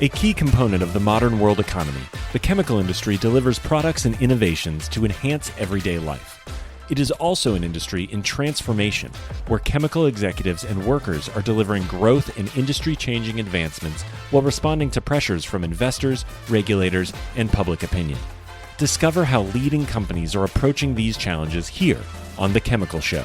A key component of the modern world economy, the chemical industry delivers products and innovations to enhance everyday life. It is also an industry in transformation, where chemical executives and workers are delivering growth and industry-changing advancements while responding to pressures from investors, regulators, and public opinion. Discover how leading companies are approaching these challenges here on The Chemical Show.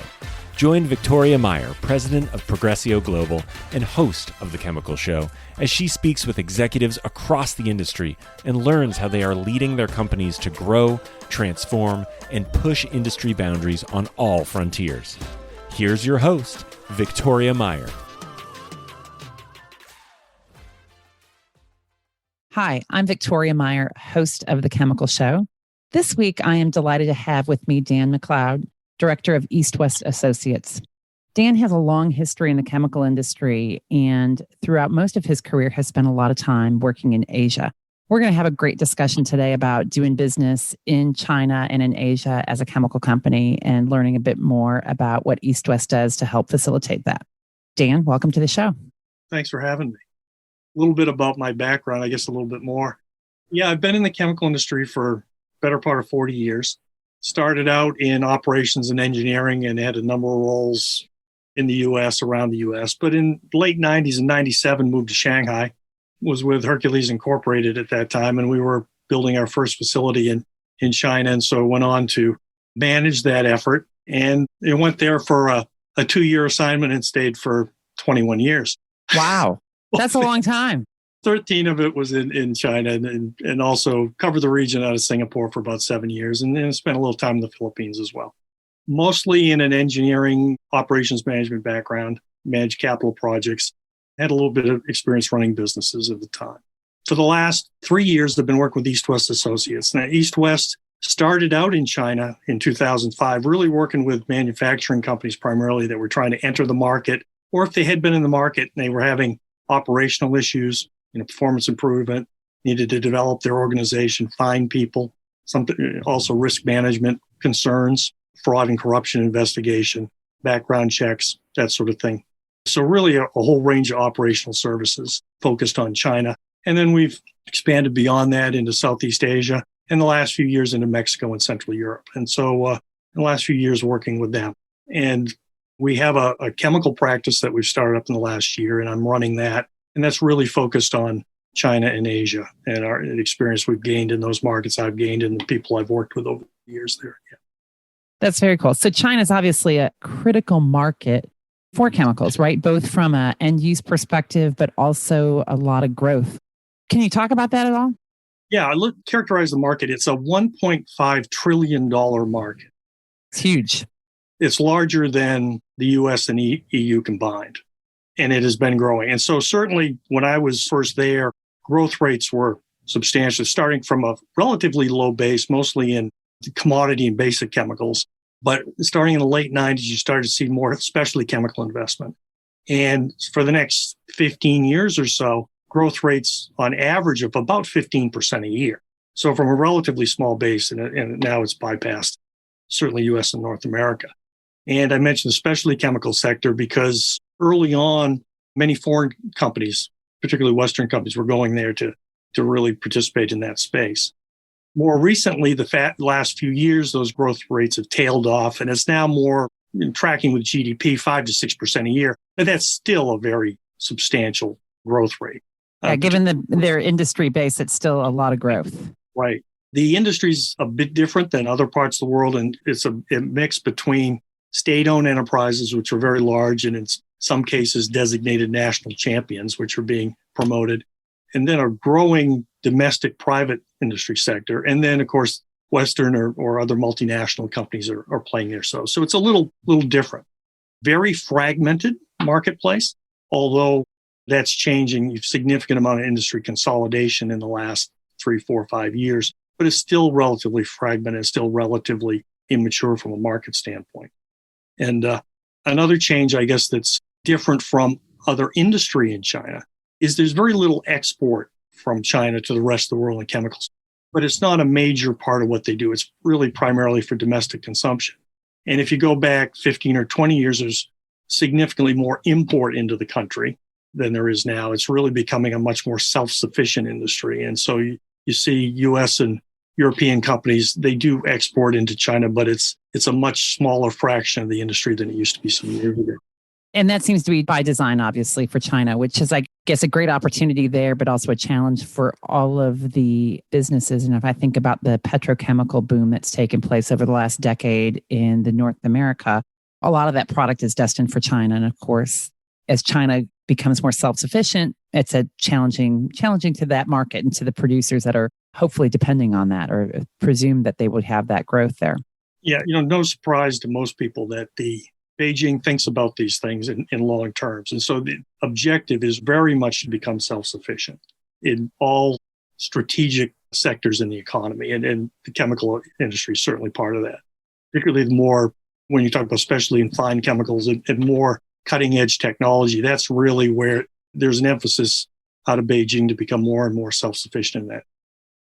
Join Victoria Meyer, president of Progressio Global and host of The Chemical Show, as she speaks with executives across the industry and learns how they are leading their companies to grow, transform, and push industry boundaries on all frontiers. Here's your host, Victoria Meyer. Hi, I'm Victoria Meyer, host of The Chemical Show. This week, I am delighted to have with me Dan McLeod, Director of East West Associates. Dan has a long history in the chemical industry and throughout most of his career has spent a lot of time working in Asia. We're going to have a great discussion today about doing business in China and in Asia as a chemical company and learning a bit more about what East West does to help facilitate that. Dan, welcome to the show. Thanks for having me. A little bit about my background, I guess a little bit more. Yeah, I've been in the chemical industry for better part of 40 years. Started out in operations and engineering and had a number of roles in the U.S., around the U.S. But in the late 90s and 97, moved to Shanghai, was with Hercules Incorporated at that time, and we were building our first facility in China. And so went on to manage that effort. And it went there for a 2-year assignment and stayed for 21 years. Wow. That's a long time. 13 of it was in China and also covered the region out of Singapore for about 7 years and then spent a little time in the Philippines as well. Mostly in an engineering operations management background, managed capital projects, had a little bit of experience running businesses at the time. For the last 3 years, I've been working with East West Associates. Now, East West started out in China in 2005, really working with manufacturing companies primarily that were trying to enter the market, or if they had been in the market and they were having operational issues, performance improvement, needed to develop their organization, find people, something also risk management concerns, fraud and corruption investigation, background checks, that sort of thing. So really a whole range of operational services focused on China. And then we've expanded beyond that into Southeast Asia and the last few years into Mexico and Central Europe. And so in the last few years working with them. And we have a chemical practice that we've started up in the last year, and I'm running that. And that's really focused on China and Asia and our experience we've gained in those markets I've gained and the people I've worked with over the years there. Yeah. That's very cool. So China is obviously a critical market for chemicals, right? Both from an end use perspective, but also a lot of growth. Can you talk about that at all? Yeah, characterize the market. It's a $1.5 trillion market. It's huge. It's larger than the US and EU combined. And it has been growing. And so certainly when I was first there, growth rates were substantial, starting from a relatively low base, mostly in commodity and basic chemicals. But starting in the late 90s, you started to see more specialty chemical investment. And for the next 15 years or so, growth rates on average of about 15% a year. So from a relatively small base, and now it's bypassed certainly US and North America. And I mentioned the specialty chemical sector because early on, many foreign companies, particularly Western companies, were going there to really participate in that space. More recently, the last few years, those growth rates have tailed off, and it's now more tracking with GDP, 5 to 6% a year. But that's still a very substantial growth rate. Yeah, given their industry base, it's still a lot of growth. Right. The industry's a bit different than other parts of the world, and it's a mix between state-owned enterprises, which are very large and in some cases designated national champions, which are being promoted, and then a growing domestic private industry sector. And then, of course, Western or other multinational companies are playing there. So it's a little different. Very fragmented marketplace, although that's changing. Significant amount of industry consolidation in the last 3, 4, 5 years, but it's still relatively fragmented, still relatively immature from a market standpoint. And another change, I guess, that's different from other industry in China is there's very little export from China to the rest of the world in chemicals. But it's not a major part of what they do. It's really primarily for domestic consumption. And if you go back 15 or 20 years, there's significantly more import into the country than there is now. It's really becoming a much more self-sufficient industry. And so you see US and European companies, they do export into China, but it's a much smaller fraction of the industry than it used to be some years ago. And that seems to be by design, obviously, for China, which is, I guess, a great opportunity there, but also a challenge for all of the businesses. And if I think about the petrochemical boom that's taken place over the last decade in the North America, a lot of that product is destined for China. And of course, as China becomes more self-sufficient, it's a challenging to that market and to the producers that are hopefully depending on that or presume that they would have that growth there. Yeah, no surprise to most people that the Beijing thinks about these things in long terms. And so the objective is very much to become self-sufficient in all strategic sectors in the economy. And the chemical industry is certainly part of that, particularly the more, when you talk about especially in fine chemicals and more cutting edge technology, that's really where there's an emphasis out of Beijing to become more and more self-sufficient in that.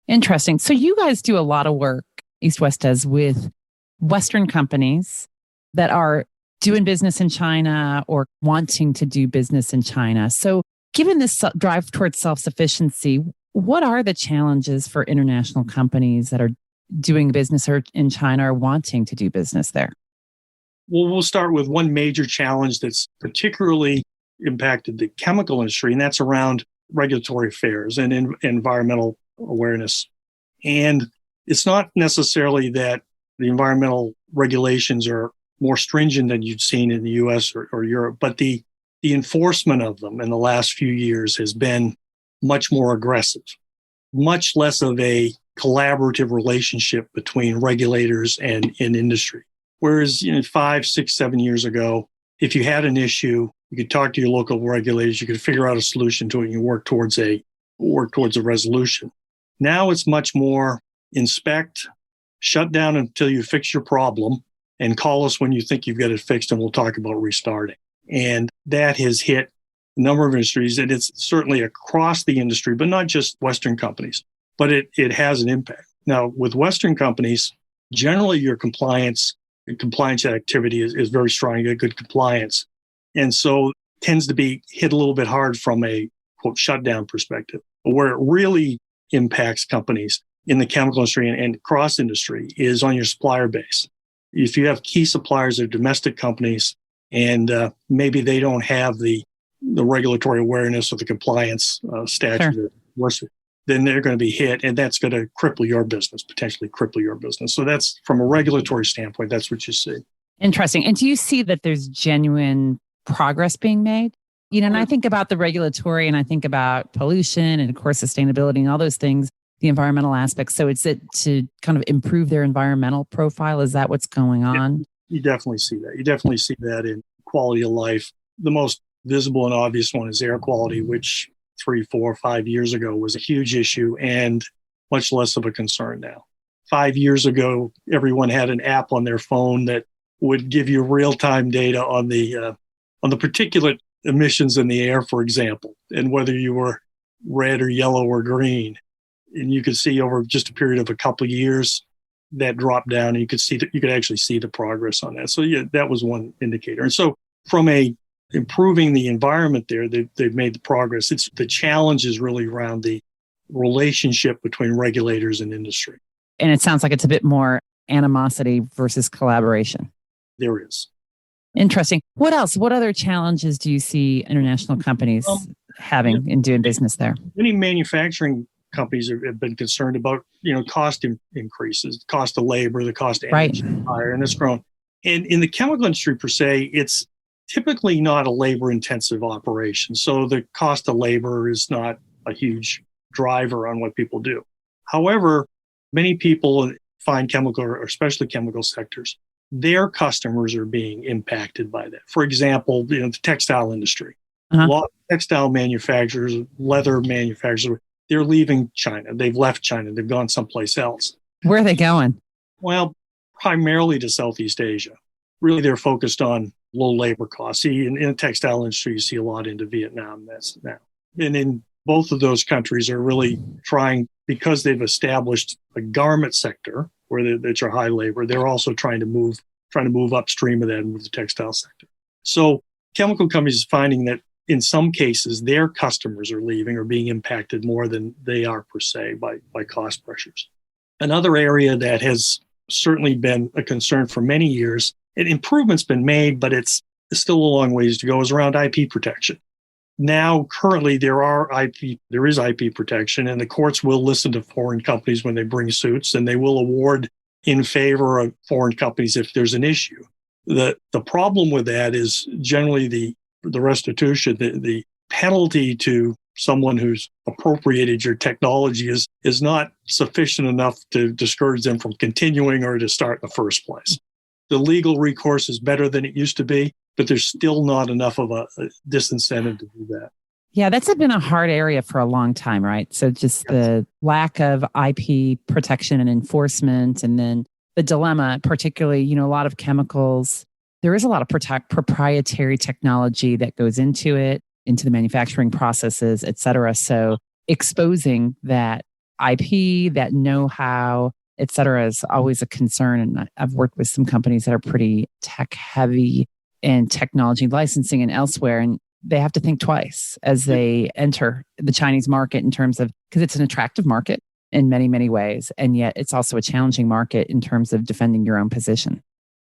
Interesting. So you guys do a lot of work, East West does, with Western companies that are doing business in China or wanting to do business in China. So given this drive towards self-sufficiency, what are the challenges for international companies that are doing business in China or wanting to do business there? Well, we'll start with one major challenge that's particularly impacted the chemical industry, and that's around regulatory affairs and environmental awareness. And it's not necessarily that the environmental regulations are more stringent than you've seen in the US or Europe, but the enforcement of them in the last few years has been much more aggressive, much less of a collaborative relationship between regulators and industry. Whereas 5, 6, 7 years ago, if you had an issue, you could talk to your local regulators, you could figure out a solution to it, and you work towards a resolution. Now it's much more inspect, shut down until you fix your problem, and call us when you think you've got it fixed, and we'll talk about restarting. And that has hit a number of industries, and it's certainly across the industry, but not just Western companies, but it has an impact. Now, with Western companies, generally your compliance activity is very strong. You get good compliance. And so it tends to be hit a little bit hard from a, quote, shutdown perspective. But where it really impacts companies in the chemical industry and cross industry is on your supplier base. If you have key suppliers that are domestic companies and maybe they don't have the regulatory awareness or the compliance statute, sure, then they're going to be hit, and that's going to potentially cripple your business. So that's, from a regulatory standpoint, that's what you see. Interesting. And do you see that there's genuine progress being made? And I think about the regulatory and I think about pollution and, of course, sustainability and all those things, the environmental aspects. So it's to kind of improve their environmental profile. Is that what's going on? You definitely see that. You definitely see that in quality of life. The most visible and obvious one is air quality, which 3, 4, 5 years ago was a huge issue and much less of a concern now. 5 years ago, everyone had an app on their phone that would give you real-time data on the particulate emissions in the air, for example, and whether you were red or yellow or green. And you could see over just a period of a couple of years that dropped down, and you could actually see the progress on that. So yeah, that was one indicator. And so from improving the environment there, they've made the progress. The challenge is really around the relationship between regulators and industry. And it sounds like it's a bit more animosity versus collaboration. There is. Interesting. What else? What other challenges do you see international companies having in doing business there? Many manufacturing companies have been concerned about, cost increases, cost of labor, the cost of energy higher, and it's grown. And in the chemical industry per se, it's typically not a labor-intensive operation. So the cost of labor is not a huge driver on what people do. However, many people find chemical or especially chemical sectors, their customers are being impacted by that. For example, the textile industry. A lot of textile manufacturers, leather manufacturers, they're leaving China. They've left China. They've gone someplace else. Where are they going? Well, primarily to Southeast Asia. Really, they're focused on low labor costs. See, in the textile industry, you see a lot into Vietnam. That's now. And in both of those countries are really trying, because they've established a garment sector where that's a high labor, they're also trying to move upstream of that and move the textile sector. So chemical companies are finding that in some cases, their customers are leaving or being impacted more than they are per se by cost pressures. Another area that has certainly been a concern for many years, and improvement's been made, but it's still a long ways to go, is around IP protection. Now, currently, there is IP protection, and the courts will listen to foreign companies when they bring suits, and they will award in favor of foreign companies if there's an issue. The problem with that is generally the restitution, the penalty to someone who's appropriated your technology is not sufficient enough to discourage them from continuing or to start in the first place. The legal recourse is better than it used to be, but there's still not enough of a disincentive to do that. Yeah, that's been a hard area for a long time, right? So just the lack of IP protection and enforcement, and then the dilemma, particularly, a lot of chemicals, there is a lot of proprietary technology that goes into it, into the manufacturing processes, et cetera. So exposing that IP, that know-how, et cetera, is always a concern. And I've worked with some companies that are pretty tech heavy in technology licensing and elsewhere. And they have to think twice as they enter the Chinese market in terms of, because it's an attractive market in many, many ways. And yet it's also a challenging market in terms of defending your own position.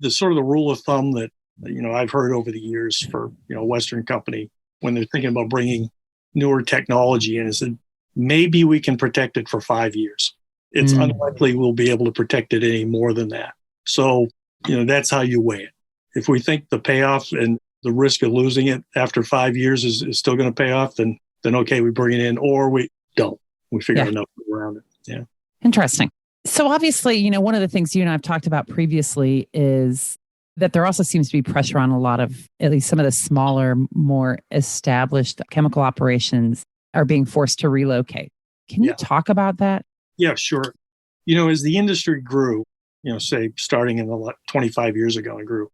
The sort of the rule of thumb that, I've heard over the years for, a Western company, when they're thinking about bringing newer technology in, is that maybe we can protect it for 5 years. It's unlikely we'll be able to protect it any more than that. So, that's how you weigh it. If we think the payoff and the risk of losing it after 5 years is still going to pay off, then okay, we bring it in, or we don't. We figure out enough around it. Yeah. Interesting. So obviously, one of the things you and I have talked about previously is that there also seems to be pressure on a lot of, at least some of the smaller, more established chemical operations are being forced to relocate. Can you talk about that? Yeah, sure. As the industry grew, say starting in 25 years ago and grew,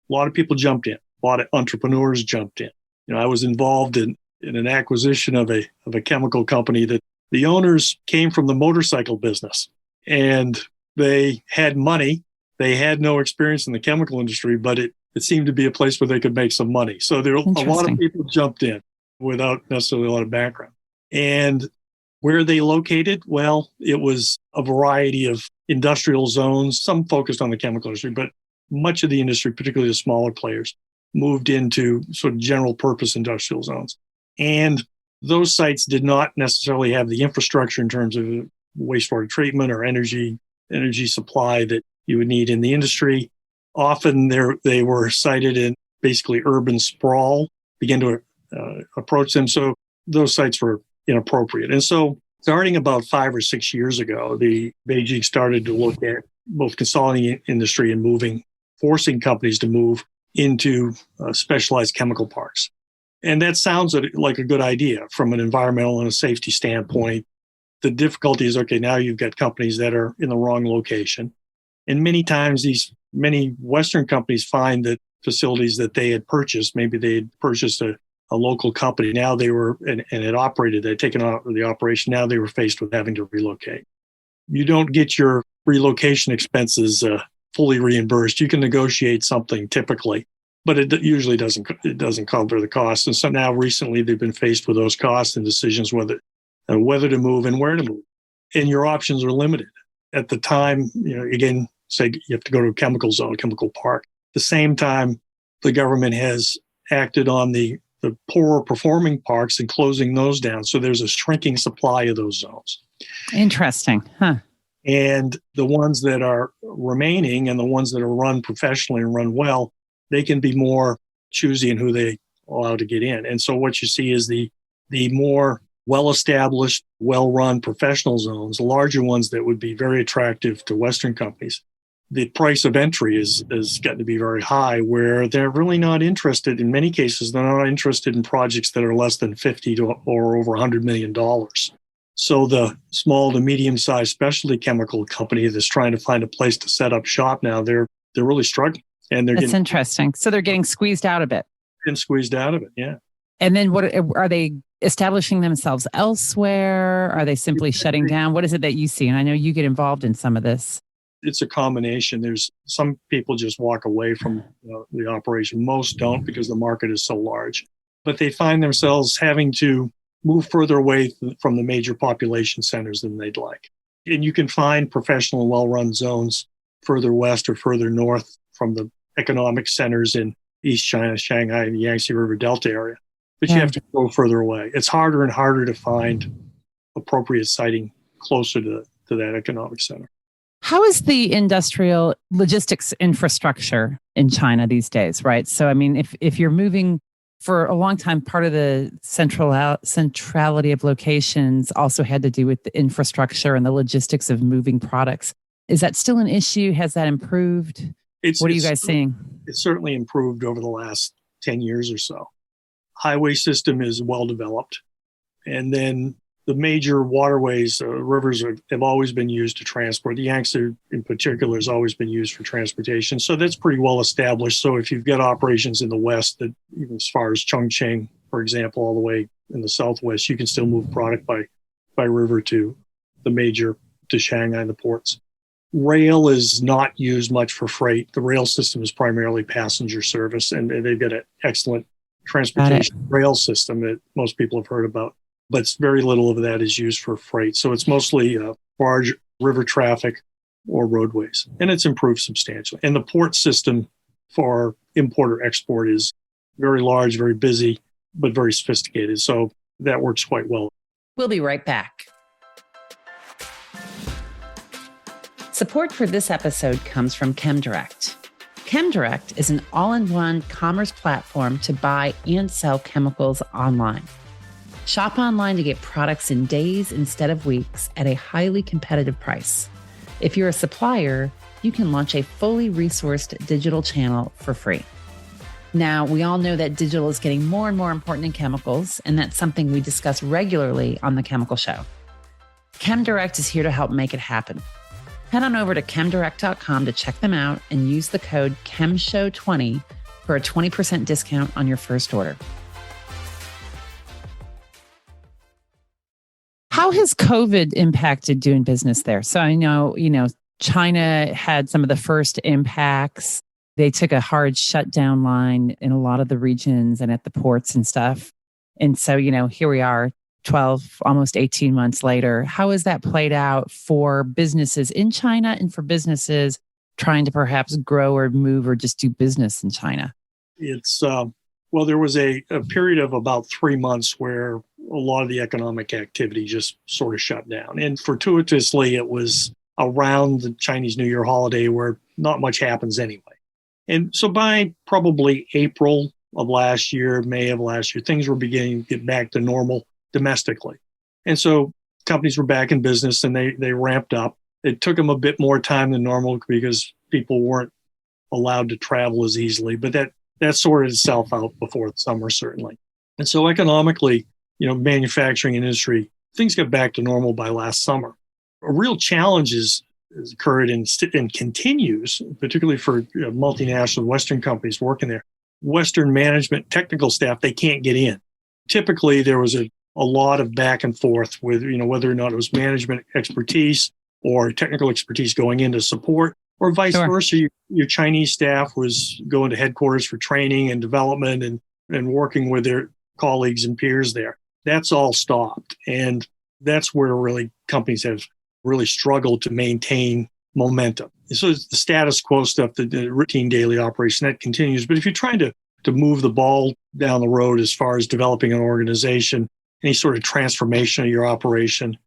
a lot of people jumped in. A lot of entrepreneurs jumped in. I was involved in an acquisition of a chemical company that the owners came from the motorcycle business, and they had money. They had no experience in the chemical industry, but it seemed to be a place where they could make some money. So there a lot of people jumped in without necessarily a lot of background. And where are they located? Well, it was a variety of industrial zones, some focused on the chemical industry, but much of the industry, particularly the smaller players, moved into sort of general purpose industrial zones. And those sites did not necessarily have the infrastructure in terms of wastewater treatment or energy supply that you would need in the industry. Often they were sited in basically urban sprawl, began to approach them. So those sites were inappropriate. And so starting about 5 or 6 years ago, the Beijing started to look at both consolidating industry and forcing companies to move into specialized chemical parks. And that sounds like a good idea from an environmental and a safety standpoint. The difficulty is, okay, now you've got companies that are in the wrong location. And many times many Western companies find that facilities that they had purchased, maybe they had purchased a local company, now they were, and it operated, they'd taken out the operation, now they were faced with having to relocate. You don't get your relocation expenses fully reimbursed. You can negotiate something typically, but it usually doesn't cover the costs. And so now recently they've been faced with those costs and decisions whether to move and where to move. And your options are limited. At the time, again, say you have to go to a chemical zone, chemical park. At the same time, the government has acted on the poorer performing parks and closing those down. So there's a shrinking supply of those zones. Interesting. Huh. And the ones that are remaining and the ones that are run professionally and run well, they can be more choosy in who they allow to get in. And so what you see is the more well-established, well-run professional zones, the larger ones that would be very attractive to Western companies. The price of entry is gotten to be very high, where they're really not interested. In many cases, they're not interested in projects that are less than $50 or over $100 million. So the small to medium-sized specialty chemical company that's trying to find a place to set up shop now, they're really struggling. And That's interesting. So they're getting squeezed out a bit. Getting squeezed out of it, yeah. And then what are they establishing themselves elsewhere? Are they simply shutting down? What is it that you see? And I know you get involved in some of this. It's a combination. There's some people just walk away from the operation. Most don't because the market is so large. but they find themselves having to move further away from the major population centers than they'd like. And you can find professional, well-run zones further west or further north from the economic centers in East China, Shanghai, and the Yangtze River Delta area. But you have to go further away. It's harder and harder to find appropriate siting closer to that economic center. How is the industrial logistics infrastructure in China these days, right? So, I mean, if you're moving for a long time, part of the centrality of locations also had to do with the infrastructure and the logistics of moving products. Is that still an issue? Has that improved? What are you guys seeing? It's certainly improved over the last 10 years or so. Highway system is well developed. And then the major waterways, rivers have always been used to transport. The Yangtze in particular has always been used for transportation. So that's pretty well established. So if you've got operations in the west, that even as far as Chongqing, for example, all the way in the southwest, you can still move product by river to Shanghai and the ports. Rail is not used much for freight. The rail system is primarily passenger service, and they've got an excellent transportation rail system that most people have heard about. But very little of that is used for freight. So it's mostly barge, river traffic, or roadways. And it's improved substantially. And the port system for import or export is very large, very busy, but very sophisticated. So that works quite well. We'll be right back. Support for this episode comes from ChemDirect. ChemDirect is an all-in-one commerce platform to buy and sell chemicals online. Shop online to get products in days instead of weeks at a highly competitive price. If you're a supplier, you can launch a fully resourced digital channel for free. Now, we all know that digital is getting more and more important in chemicals, and that's something we discuss regularly on The Chemical Show. ChemDirect is here to help make it happen. Head on over to chemdirect.com to check them out and use the code CHEMSHOW20 for a 20% discount on your first order. How has COVID impacted doing business there? So I know, China had some of the first impacts. They took a hard shutdown line in a lot of the regions and at the ports and stuff. And so, here we are 12, almost 18 months later. How has that played out for businesses in China and for businesses trying to perhaps grow or move or just do business in China? It's, there was a period of about 3 months where a lot of the economic activity just sort of shut down. And fortuitously, it was around the Chinese New Year holiday where not much happens anyway. And so by probably April of last year, May of last year, things were beginning to get back to normal domestically. And so companies were back in business and they ramped up. It took them a bit more time than normal because people weren't allowed to travel as easily, but that sorted itself out before the summer, certainly. And so economically, manufacturing industry, things got back to normal by last summer. A real challenge has occurred and continues, particularly for multinational Western companies working there. Western management technical staff, they can't get in. Typically, there was a lot of back and forth with, whether or not it was management expertise or technical expertise going into support, or vice versa. Your Chinese staff was going to headquarters for training and development and working with their colleagues and peers there. That's all stopped. And that's where really companies have really struggled to maintain momentum. So it's the status quo stuff, the routine daily operation, that continues. But if you're trying to move the ball down the road as far as developing an organization, any sort of transformation of your operation,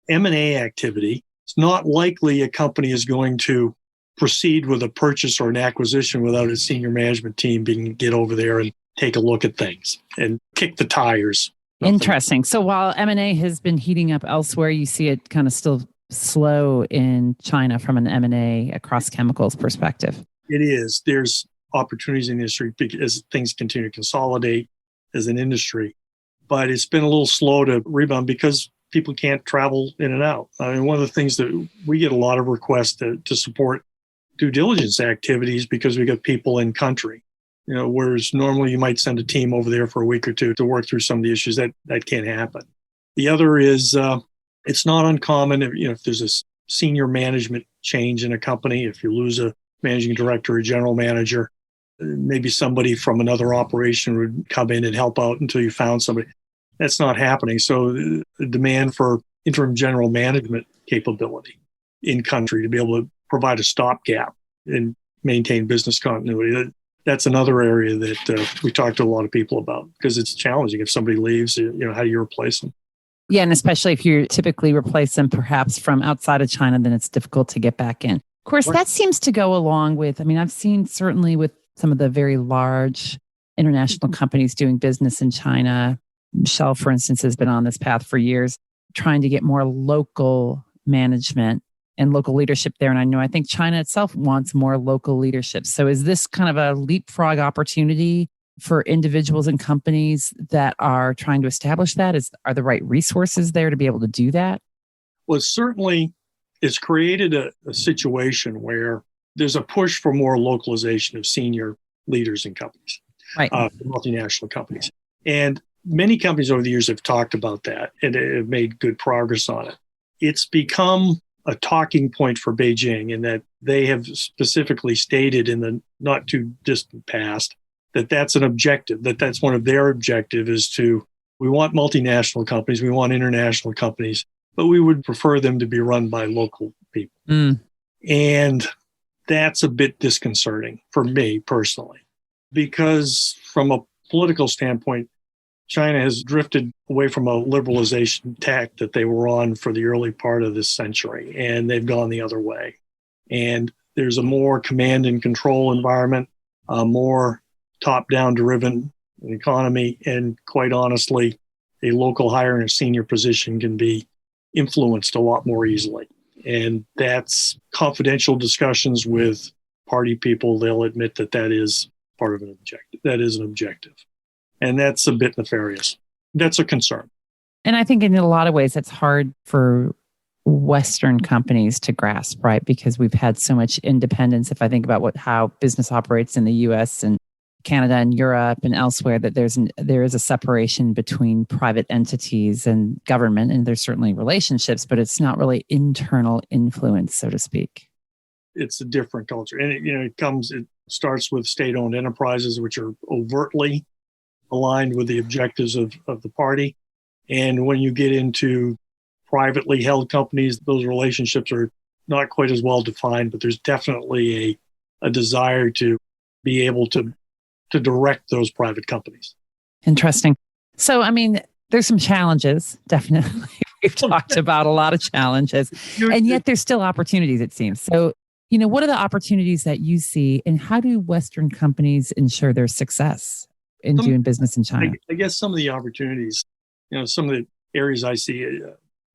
M&A activity, it's not likely a company is going to proceed with a purchase or an acquisition without its senior management team get over there and take a look at things and kick the tires. Interesting. So while M&A has been heating up elsewhere, you see it kind of still slow in China from an M&A across chemicals perspective. It is. There's opportunities in the industry as things continue to consolidate as an industry. But it's been a little slow to rebound because people can't travel in and out. I mean, one of the things that we get a lot of requests to support due diligence activities because we got people in country. Whereas normally you might send a team over there for a week or two to work through some of the issues. That can't happen. The other is it's not uncommon if there's a senior management change in a company, if you lose a managing director or general manager, maybe somebody from another operation would come in and help out until you found somebody. That's not happening. So the demand for interim general management capability in country to be able to provide a stopgap and maintain business continuity. That's another area that we talk to a lot of people about because it's challenging. If somebody leaves, how do you replace them? Yeah, and especially if you typically replace them perhaps from outside of China, then it's difficult to get back in. Of course, that seems to go along with, I've seen certainly with some of the very large international companies doing business in China. Shell, for instance, has been on this path for years, trying to get more local management and local leadership there. And I think China itself wants more local leadership. So is this kind of a leapfrog opportunity for individuals and companies that are trying to establish that? Are the right resources there to be able to do that? Well, certainly it's created a situation where there's a push for more localization of senior leaders in companies, right? Multinational companies. And many companies over the years have talked about that and have made good progress on it. It's become a talking point for Beijing in that they have specifically stated in the not too distant past that that's an objective, that's one of their objectives is to, we want multinational companies, we want international companies, but we would prefer them to be run by local people. And that's a bit disconcerting for me personally, because from a political standpoint, China has drifted away from a liberalization tack that they were on for the early part of this century, and they've gone the other way. And there's a more command and control environment, a more top-down driven economy, and quite honestly, a local hire in a senior position can be influenced a lot more easily. And that's confidential discussions with party people. They'll admit that is part of an objective. That is an objective. And that's a bit nefarious. That's a concern. And I think in a lot of ways, it's hard for Western companies to grasp, right? Because we've had so much independence. If I think about how business operates in the US and Canada and Europe and elsewhere, that there is a separation between private entities and government. And there's certainly relationships, but it's not really internal influence, so to speak. It's a different culture. And it starts with state-owned enterprises, which are overtly aligned with the objectives of the party. And when you get into privately held companies, those relationships are not quite as well defined, but there's definitely a desire to be able to direct those private companies. Interesting. So, there's some challenges, definitely. We've talked about a lot of challenges, and yet there's still opportunities, it seems. So, what are the opportunities that you see, and how do Western companies ensure their success in doing business in China? I guess some of the opportunities, some of the areas I see,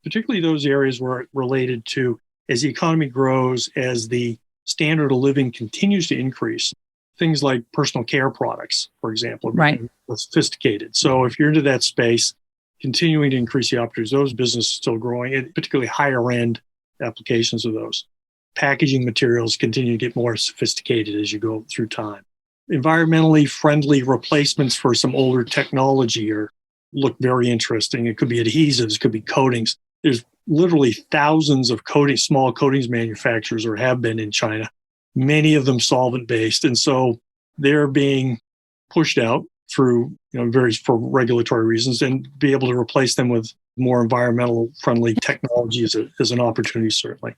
particularly those areas where it related to as the economy grows, as the standard of living continues to increase, things like personal care products, for example, right, sophisticated. So if you're into that space, continuing to increase the opportunities, those businesses still growing, and particularly higher end applications of those. Packaging materials continue to get more sophisticated as you go through time. Environmentally friendly replacements for some older technology look very interesting. It could be adhesives, it could be coatings. There's literally thousands of small coatings manufacturers, or have been in China, many of them solvent-based. And so they're being pushed out through for regulatory reasons, and be able to replace them with more environmental friendly technology is an opportunity, certainly.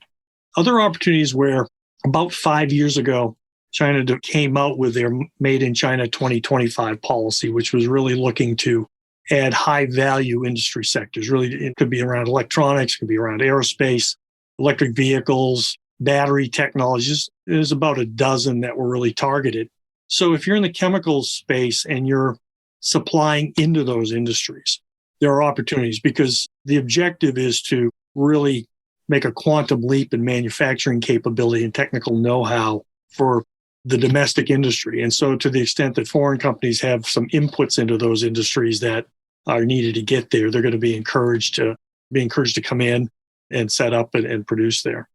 Other opportunities where about 5 years ago, China came out with their Made in China 2025 policy, which was really looking to add high value industry sectors. Really, it could be around electronics, it could be around aerospace, electric vehicles, battery technologies. There's about a dozen that were really targeted. So if you're in the chemical space and you're supplying into those industries, there are opportunities, because the objective is to really make a quantum leap in manufacturing capability and technical know-how for the domestic industry. And so to the extent that foreign companies have some inputs into those industries that are needed to get there, they're going to be encouraged to come in and set up and produce there.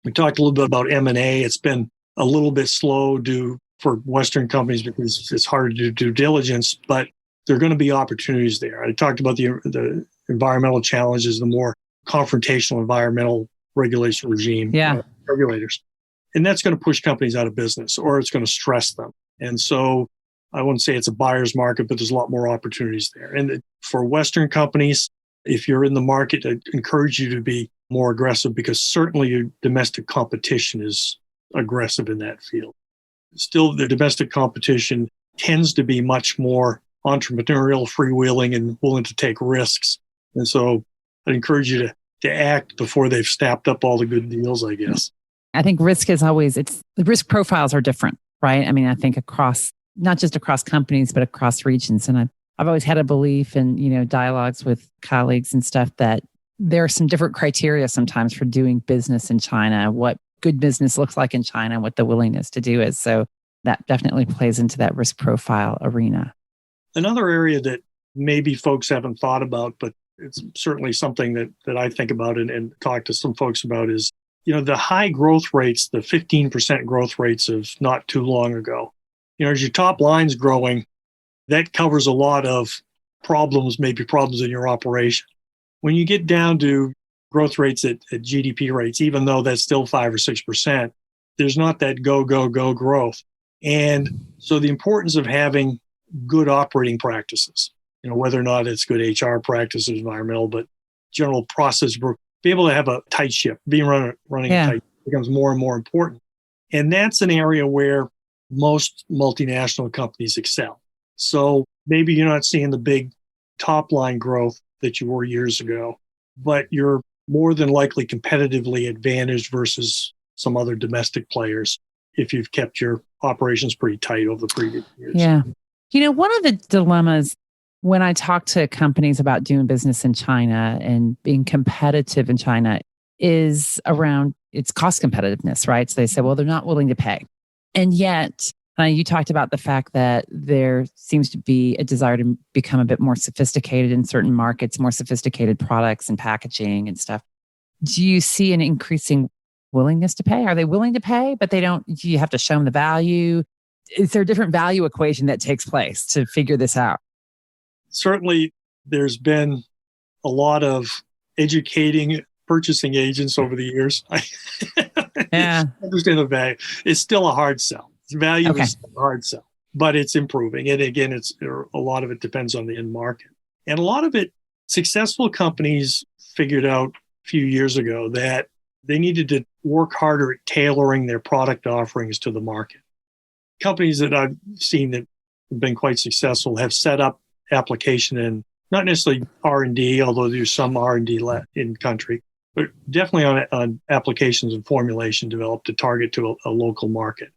We talked a little bit about M&A. It's been a little bit slow for Western companies because it's hard to do due diligence, but there are going to be opportunities there. I talked about the environmental challenges, the more confrontational environmental regulation regime, regulators. And that's going to push companies out of business, or it's going to stress them. And so I wouldn't say it's a buyer's market, but there's a lot more opportunities there. And for Western companies, if you're in the market, I encourage you to be more aggressive because certainly your domestic competition is aggressive in that field. Still, the domestic competition tends to be much more entrepreneurial, freewheeling, and willing to take risks. And so I'd encourage you to act before they've snapped up all the good deals, I guess. I think risk is always, the risk profiles are different, right? I mean, I think not just across companies, but across regions. And I've always had a belief in, dialogues with colleagues and stuff that there are some different criteria sometimes for doing business in China, what good business looks like in China, what the willingness to do is. So that definitely plays into that risk profile arena. Another area that maybe folks haven't thought about, but it's certainly something that I think about and talk to some folks about is, the high growth rates, the 15% growth rates of not too long ago. As your top line's growing, that covers a lot of problems in your operation. When you get down to growth rates at GDP rates, even though that's still 5 or 6%, there's not that go growth. And so the importance of having good operating practices, whether or not it's good HR practices, environmental, but general process work, be able to have a tight ship, running a tight ship becomes more and more important. And that's an area where most multinational companies excel. So maybe you're not seeing the big top line growth that you were years ago, but you're more than likely competitively advantaged versus some other domestic players if you've kept your operations pretty tight over the previous years. Yeah. One of the dilemmas when I talk to companies about doing business in China and being competitive in China is around its cost competitiveness, right? So they say, well, they're not willing to pay. And yet, you talked about the fact that there seems to be a desire to become a bit more sophisticated in certain markets, more sophisticated products and packaging and stuff. Do you see an increasing willingness to pay? Are they willing to pay, but do you have to show them the value? Is there a different value equation that takes place to figure this out? Certainly, there's been a lot of educating purchasing agents over the years. Yeah. I understand the value. It's still a hard sell. Value is still a hard sell, but it's improving. And again, a lot of it depends on the end market. And a lot of it, successful companies figured out a few years ago that they needed to work harder at tailoring their product offerings to the market. Companies that I've seen that have been quite successful have set up application and not necessarily R&D, although there's some R&D in country, but definitely on applications and formulation developed to target to a local market.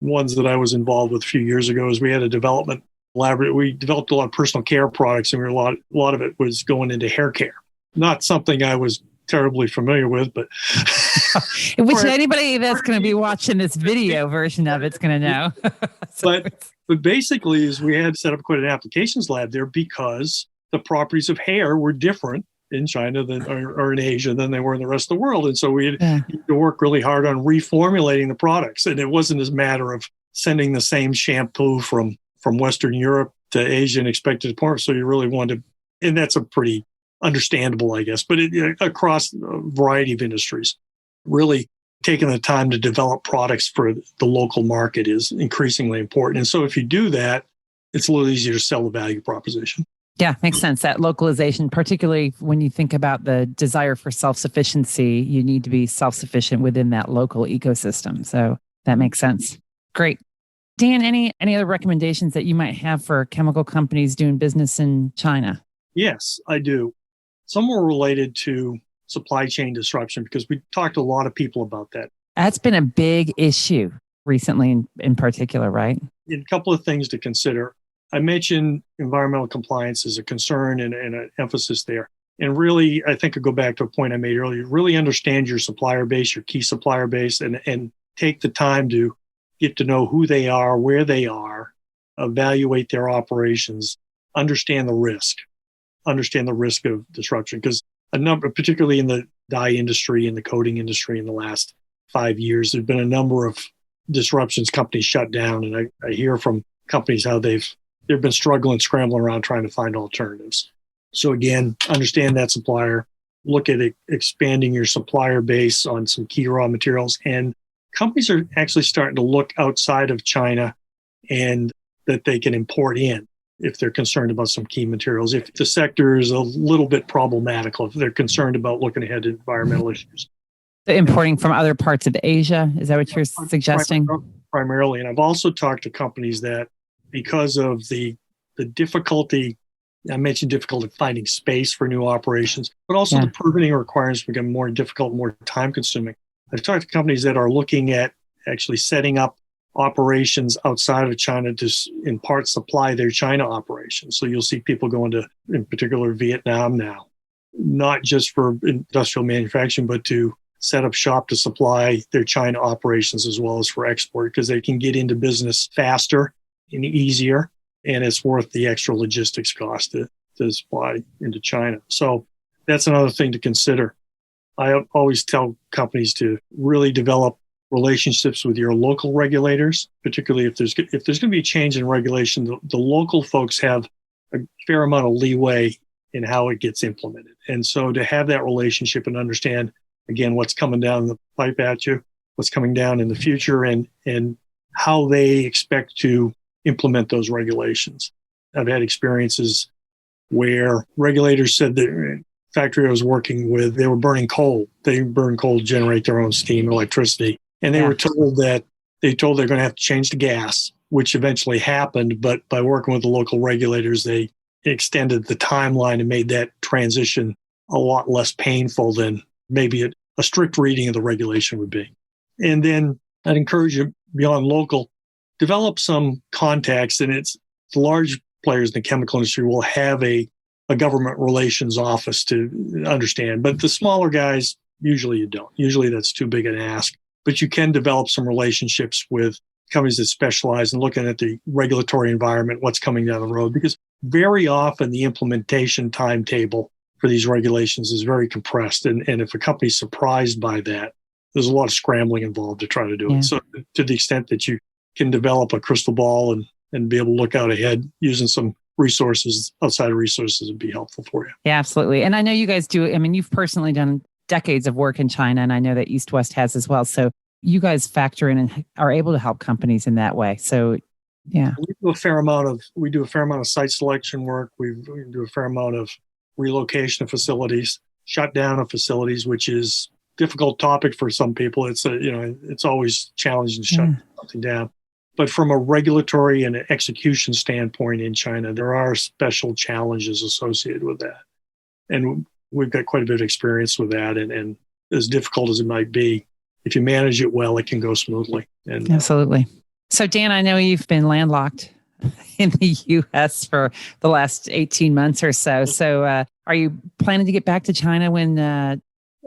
Ones that I was involved with a few years ago is we had a development laboratory. We developed a lot of personal care products, and a lot of it was going into hair care. Not something I was terribly familiar with, but which anybody that's going to be watching this video version of it's going to know. But basically, is we had set up quite an applications lab there because the properties of hair were different in China or in Asia than they were in the rest of the world. And so we had to work really hard on reformulating the products. And it wasn't as a matter of sending the same shampoo from Western Europe to Asia and expected to perform. So you really wanted to, and that's a pretty understandable, I guess, but across a variety of industries, really taking the time to develop products for the local market is increasingly important. And so if you do that, it's a little easier to sell the value proposition. Yeah, makes sense. That localization, particularly when you think about the desire for self-sufficiency, you need to be self-sufficient within that local ecosystem. So that makes sense. Great. Dan, any other recommendations that you might have for chemical companies doing business in China? Yes, I do. Some were related to supply chain disruption because we talked to a lot of people about that. That's been a big issue recently in particular, right? A couple of things to consider. I mentioned environmental compliance as a concern and an emphasis there. And really, I think I go back to a point I made earlier, really understand your supplier base, your key supplier base, and take the time to get to know who they are, where they are, evaluate their operations, understand the risk of disruption. Because particularly in the dye industry and the coating industry in the last 5 years, there's been a number of disruptions, companies shut down. And I hear from companies how they've been struggling, scrambling around trying to find alternatives. So again, understand that supplier, look at expanding your supplier base on some key raw materials. And companies are actually starting to look outside of China and that they can import in if they're concerned about some key materials. If the sector is a little bit problematical, if they're concerned about looking ahead at environmental issues. The importing from other parts of Asia, is that what you're suggesting? Primarily. And I've also talked to companies that because of the difficulty, I mentioned difficulty finding space for new operations, but also the permitting requirements become more difficult, more time consuming. I've talked to companies that are looking at actually setting up operations outside of China to, in part, supply their China operations. So you'll see people going to, in particular, Vietnam now, not just for industrial manufacturing, but to set up shop to supply their China operations as well as for export, because they can get into business faster and easier, and it's worth the extra logistics cost to supply into China. So that's another thing to consider. I always tell companies to really develop relationships with your local regulators, particularly if there's going to be a change in regulation. The local folks have a fair amount of leeway in how it gets implemented. And so to have that relationship and understand, again, what's coming down the pipe at you, what's coming down in the future, and how they expect to implement those regulations. I've had experiences where regulators said that factory I was working with, they were burning coal. They burn coal to generate their own steam and electricity. And they were told that they're going to have to change to gas, which eventually happened. But by working with the local regulators, they extended the timeline and made that transition a lot less painful than maybe a strict reading of the regulation would be. And then I'd encourage you, beyond local, develop some contacts. And it's the large players in the chemical industry will have a government relations office to understand. But the smaller guys, usually you don't. Usually that's too big an ask. But you can develop some relationships with companies that specialize in looking at the regulatory environment, what's coming down the road. Because very often the implementation timetable for these regulations is very compressed. And if a company's surprised by that, there's a lot of scrambling involved to try to do it. So to the extent that you can develop a crystal ball and be able to look out ahead using some resources, outside of resources, would be helpful for you. Yeah, absolutely. And I know you guys do, I mean, you've personally done decades of work in China, and I know that East West has as well. So you guys factor in and are able to help companies in that way. So yeah. We do a fair amount of site selection work. We do a fair amount of relocation of facilities, shutdown of facilities, which is a difficult topic for some people. It's always challenging to shut something down. But from a regulatory and execution standpoint in China, there are special challenges associated with that. And we've got quite a bit of experience with that. And as difficult as it might be, if you manage it well, it can go smoothly. And absolutely. So Dan, I know you've been landlocked in the U.S. for the last 18 months or so. So are you planning to get back to China when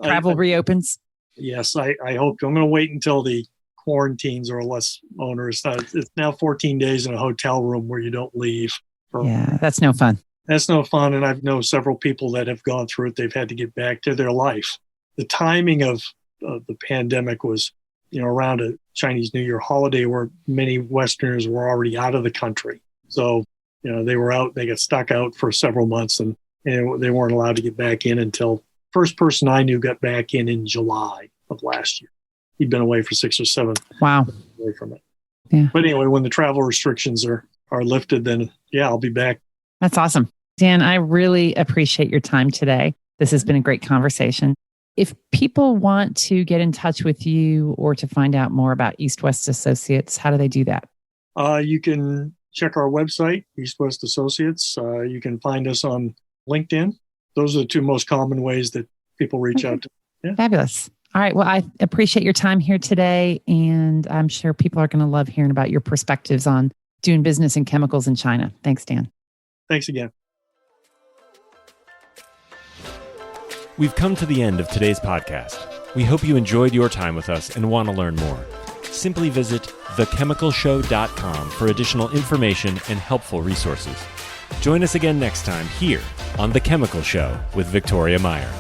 travel reopens? Yes, I hope to. I'm going to wait until the quarantines are less onerous. It's now 14 days in a hotel room where you don't leave. Yeah, that's no fun. That's no fun. And I've known several people that have gone through it. They've had to get back to their life. The timing of the pandemic was, around a Chinese New Year holiday where many Westerners were already out of the country. So, they were out, they got stuck out for several months and they weren't allowed to get back in until first person I knew got back in July of last year. He'd been away for 6 or 7 Wow. away from it. Yeah. But anyway, when the travel restrictions are lifted, then I'll be back. That's awesome. Dan, I really appreciate your time today. This has been a great conversation. If people want to get in touch with you or to find out more about East West Associates, how do they do that? You can check our website, East West Associates. You can find us on LinkedIn. Those are the 2 most common ways that people reach out to. Yeah. Fabulous. All right. Well, I appreciate your time here today. And I'm sure people are going to love hearing about your perspectives on doing business in chemicals in China. Thanks, Dan. Thanks again. We've come to the end of today's podcast. We hope you enjoyed your time with us and want to learn more. Simply visit thechemicalshow.com for additional information and helpful resources. Join us again next time here on The Chemical Show with Victoria Meyer.